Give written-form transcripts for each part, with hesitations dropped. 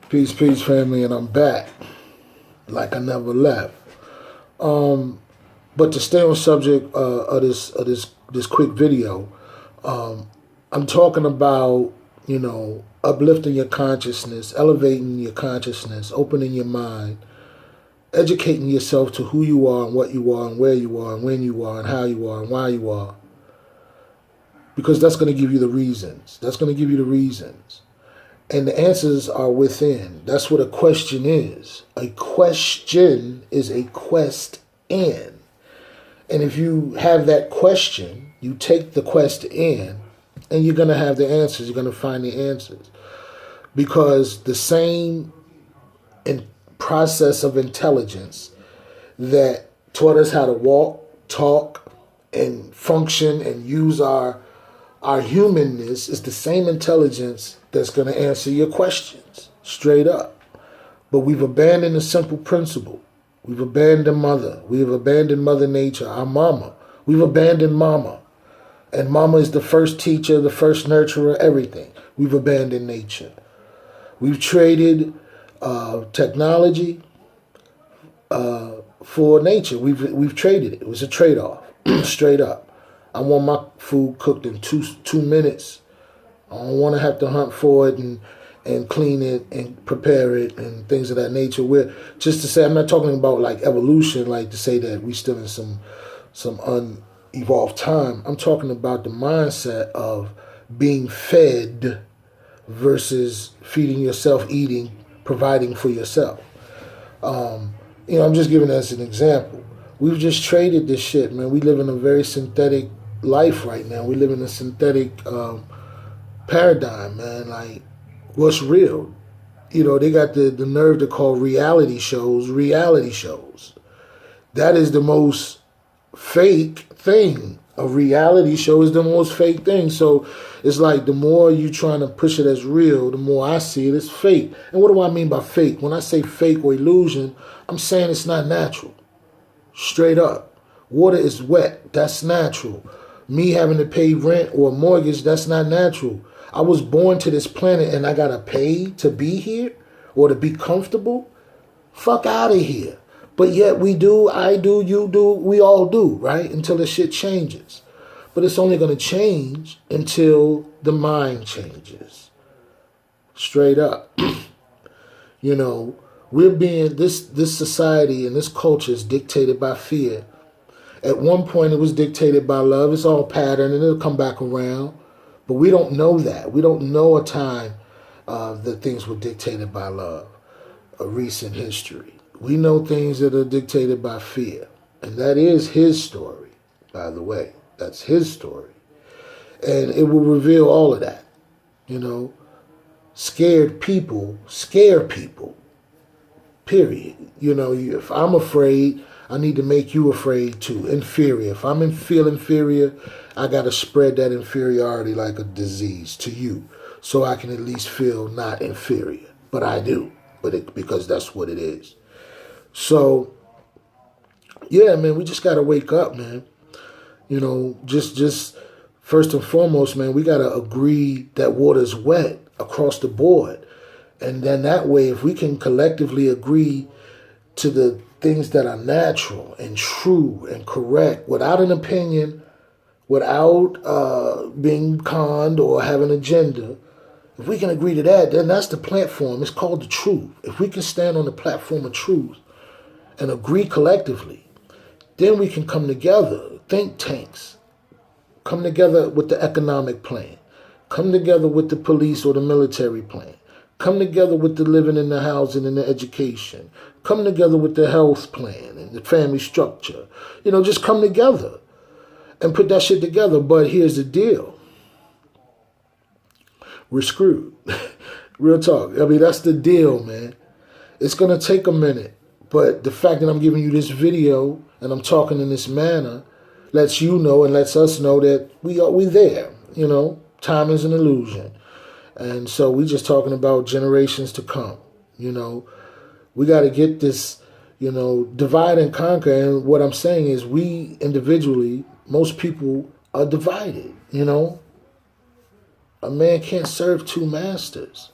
Peace, peace, family, and I'm back like I never left. But to stay on subject of this quick video, I'm talking about uplifting your consciousness, elevating your consciousness, opening your mind, educating yourself to who you are and what you are and where you are and when you are and how you are and why you are, because that's going to give you the reasons. That's going to give you the reasons. And the answers are within. That's what a question is. A question is a quest in. And if you have that question, you take the quest in, and you're going to have the answers. You're going to find the answers. Because the same process of intelligence that taught us how to walk, talk, and function and use our humanness is the same intelligence that's going to answer your questions straight up. But we've abandoned a simple principle. We've abandoned mother. We've abandoned Mother Nature, our mama. We've abandoned mama. And mama is the first teacher, the first nurturer, everything. We've abandoned nature. We've traded technology for nature. We've traded it. It was a trade-off, straight up. I want my food cooked in two minutes. I don't want to have to hunt for it and clean it and prepare it and things of that nature. Just to say, I'm not talking about like evolution, like to say that we still in some unevolved time. I'm talking about the mindset of being fed versus feeding yourself, eating, providing for yourself. I'm just giving as an example. We've just traded this shit, man. We live in a very synthetic life right now. We live in a synthetic paradigm, man. Like, what's real? They got the nerve to call reality shows. That is the most fake thing. A reality show is the most fake thing. So it's like the more you trying to push it as real, the more I see it as fake. And what do I mean by fake? When I say fake or illusion, I'm saying it's not natural. Straight up. Water is wet. That's natural. Me having to pay rent or a mortgage, that's not natural. I was born to this planet and I gotta pay to be here or to be comfortable? Fuck out of here. But yet we do, I do, you do, we all do, right? Until the shit changes. But it's only gonna change until the mind changes. Straight up. We're being, this society and this culture is dictated by fear. At one point it was dictated by love. It's all pattern and it'll come back around. But we don't know that. We don't know a time that things were dictated by love, a recent history. We know things that are dictated by fear. And that is his story, by the way. That's his story. And it will reveal all of that. Scared people scare people. Period. If I'm afraid, I need to make you afraid too. Inferior. If I'm feel inferior, I got to spread that inferiority like a disease to you so I can at least feel not inferior. But I do. Because that's what it is. So, yeah, man, we just got to wake up, man. Just first and foremost, man, we got to agree that water's wet across the board. And then that way, if we can collectively agree to the things that are natural and true and correct without an opinion, without being conned or have an agenda, if we can agree to that, then that's the platform. It's called the truth. If we can stand on the platform of truth and agree collectively, then we can come together, think tanks, come together with the economic plan, come together with the police or the military plan, come together with the living and the housing and the education, come together with the health plan and the family structure. Just come together and put that shit together. But here's the deal. We're screwed. Real talk. That's the deal, man. It's going to take a minute. But the fact that I'm giving you this video and I'm talking in this manner lets you know and lets us know that we there. Time is an illusion. And so we just talking about generations to come. We got to get this, divide and conquer. And what I'm saying is we individually, most people are divided, A man can't serve two masters.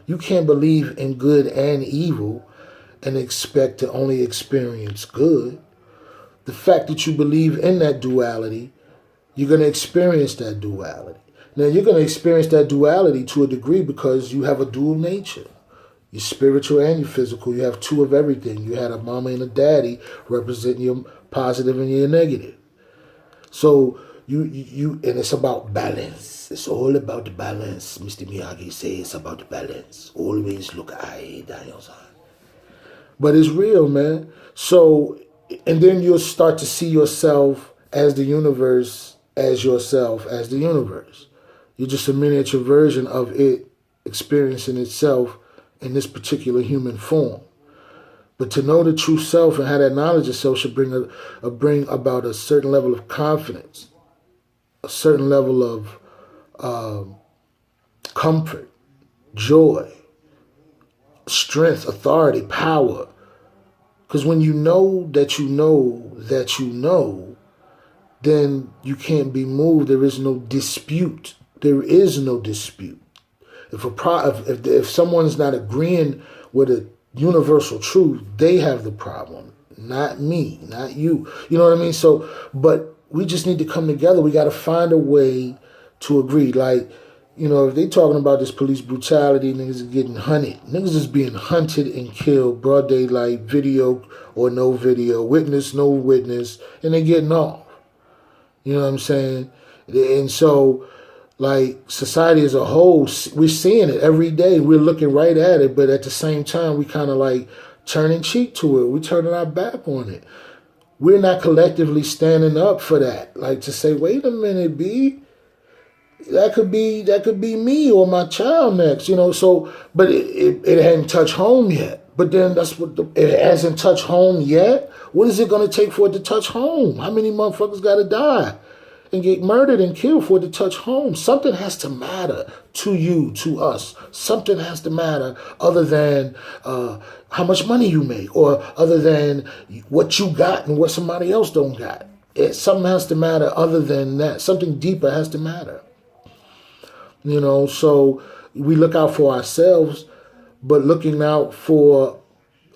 You can't believe in good and evil and expect to only experience good. The fact that you believe in that duality, you're going to experience that duality. Now, you're going to experience that duality to a degree because you have a dual nature. You're spiritual and you're physical. You have two of everything. You had a mama and a daddy representing your positive and your negative. So you and it's about balance. It's all about the balance. Mr. Miyagi says it's about the balance. Always look eye down your side. But it's real, man. So, and then you'll start to see yourself as the universe, as yourself as the universe. You're just a miniature version of it experiencing itself in this particular human form. But to know the true self and have that knowledge of self should bring about a certain level of confidence, a certain level of comfort, joy, strength, authority, power. Because when you know that you know that you know, then you can't be moved. There is no dispute. There is no dispute. If someone's not agreeing with a universal truth, they have the problem, not me, not you. You know what I mean? So, but we just need to come together. We got to find a way to agree. Like, if they talking about this police brutality, niggas are getting hunted. Niggas is being hunted and killed, broad daylight, video or no video, witness, no witness, and they getting off. You know what I'm saying? And so, like, society as a whole, we're seeing it every day. We're looking right at it, but at the same time, we kind of like turning cheek to it. We're turning our back on it. We're not collectively standing up for that. Like to say, wait a minute, B, that could be me or my child next, So, but it hadn't touched home yet. But then it hasn't touched home yet. What is it going to take for it to touch home? How many motherfuckers got to die and get murdered and killed for it to touch home? Something has to matter to you, to us. Something has to matter other than how much money you make or other than what you got and what somebody else don't got. Something has to matter other than that. Something deeper has to matter. So we look out for ourselves, but looking out for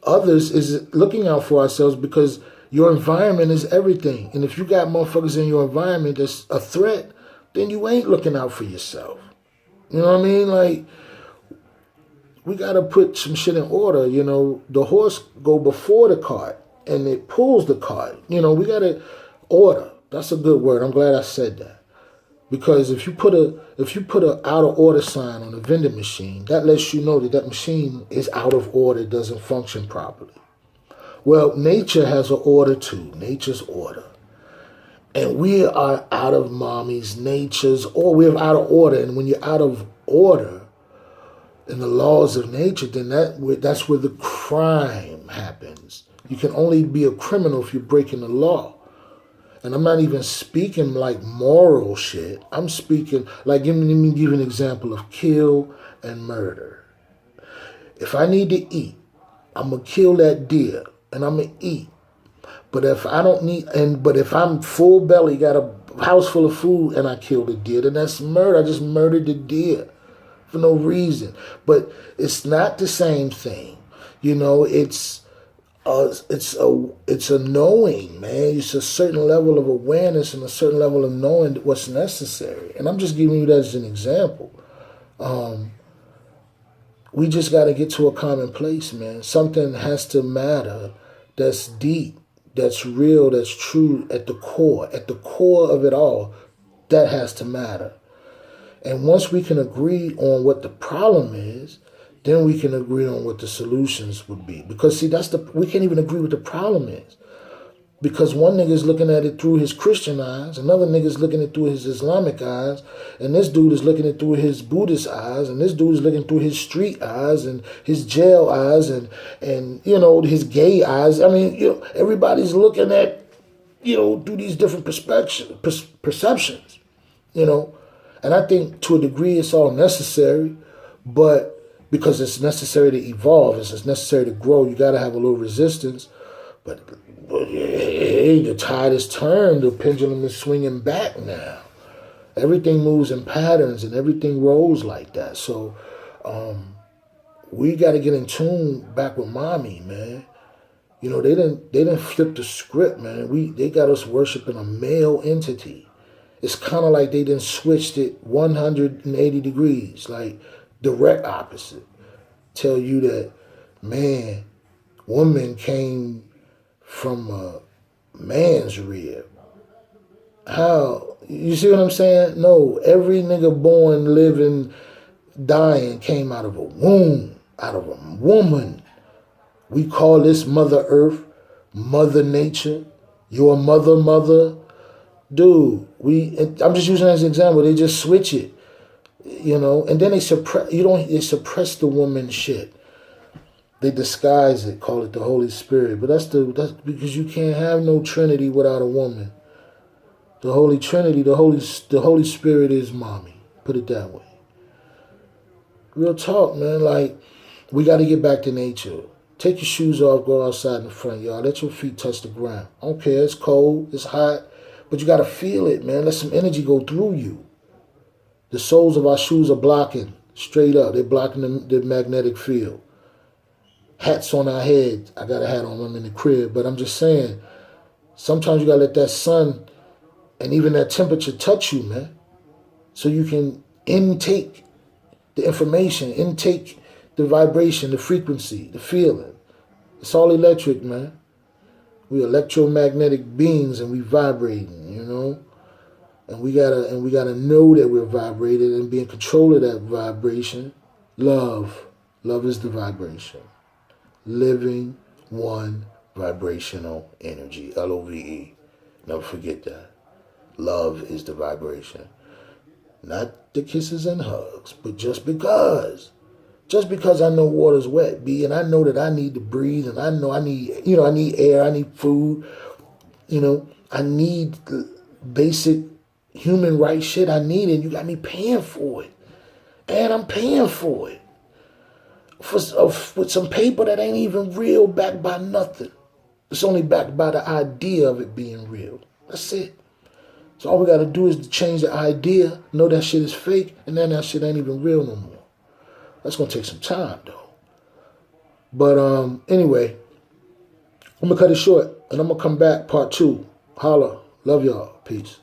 others is looking out for ourselves because your environment is everything. And if you got motherfuckers in your environment that's a threat, then you ain't looking out for yourself. You know what I mean? Like, we got to put some shit in order. The horse go before the cart and it pulls the cart. We got to order. That's a good word. I'm glad I said that. Because if you put a out of order sign on a vending machine, that lets you know that machine is out of order, it doesn't function properly. Well, nature has an order too, nature's order. And we are out of mommy's nature's, or we're out of order. And when you're out of order in the laws of nature, then that's where the crime happens. You can only be a criminal if you're breaking the law. And I'm not even speaking like moral shit. I'm speaking like, let me give you an example of kill and murder. If I need to eat, I'm going to kill that deer and I'm going to eat. But if I don't need, but if I'm full belly, got a house full of food and I kill the deer, then that's murder. I just murdered the deer for no reason. But it's not the same thing. It's a knowing, man. It's a certain level of awareness and a certain level of knowing what's necessary. And I'm just giving you that as an example. We just got to get to a common place, man. Something has to matter that's deep, that's real, that's true at the core of it all. That has to matter. And once we can agree on what the problem is, then we can agree on what the solutions would be. Because see, we can't even agree what the problem is. Because one nigga is looking at it through his Christian eyes, another nigga is looking at it through his Islamic eyes, and this dude is looking at it through his Buddhist eyes, and this dude is looking through his street eyes and his jail eyes and his gay eyes. I mean, everybody's looking at, through these different perceptions, And I think to a degree it's all necessary, but because it's necessary to evolve, it's necessary to grow. You got to have a little resistance. But hey, the tide is turned. The pendulum is swinging back now. Everything moves in patterns and everything rolls like that. So we got to get in tune back with mommy, man. You know, they didn't flip the script, man. They got us worshiping a male entity. It's kind of like they done switched it 180 degrees, like direct opposite. Tell you that, man, woman came from a man's rib. How? You see what I'm saying? No, every nigga born, living, dying came out of a womb, out of a woman. We call this Mother Earth, Mother Nature, your mother. Dude, I'm just using that as an example. They just switch it, you know, and then they suppress the woman shit. They disguise it, call it the Holy Spirit. But that's because you can't have no Trinity without a woman. The Holy Trinity, the Holy Spirit is mommy. Put it that way. Real talk, man. Like, we got to get back to nature. Take your shoes off, go outside in the front yard. Let your feet touch the ground. I don't care, it's cold, it's hot, but you got to feel it, man. Let some energy go through you. The soles of our shoes are blocking, straight up. They're blocking the magnetic field. Hats on our heads. I got a hat on, I'm in the crib, but I'm just saying, sometimes you got to let that sun and even that temperature touch you, man, so you can intake the information, intake the vibration, the frequency, the feeling. It's all electric, man. We electromagnetic beings and we vibrating, you know? And we gotta know that we're vibrating and be in control of that vibration. Love. Love is the vibration. Living one vibrational energy. LOVE. Never forget that. Love is the vibration. Not the kisses and hugs, but just because I know water's wet, B, and I know that I need to breathe, and I know I need air, I need food, I need the basic human rights shit I need, and you got me paying for it. And I'm paying for it. With some paper that ain't even real, backed by nothing. It's only backed by the idea of it being real. That's it. So all we got to do is to change the idea, know that shit is fake, and then that shit ain't even real no more. That's going to take some time, though. But anyway, I'm going to cut it short, and I'm going to come back, part 2. Holla. Love y'all. Peace.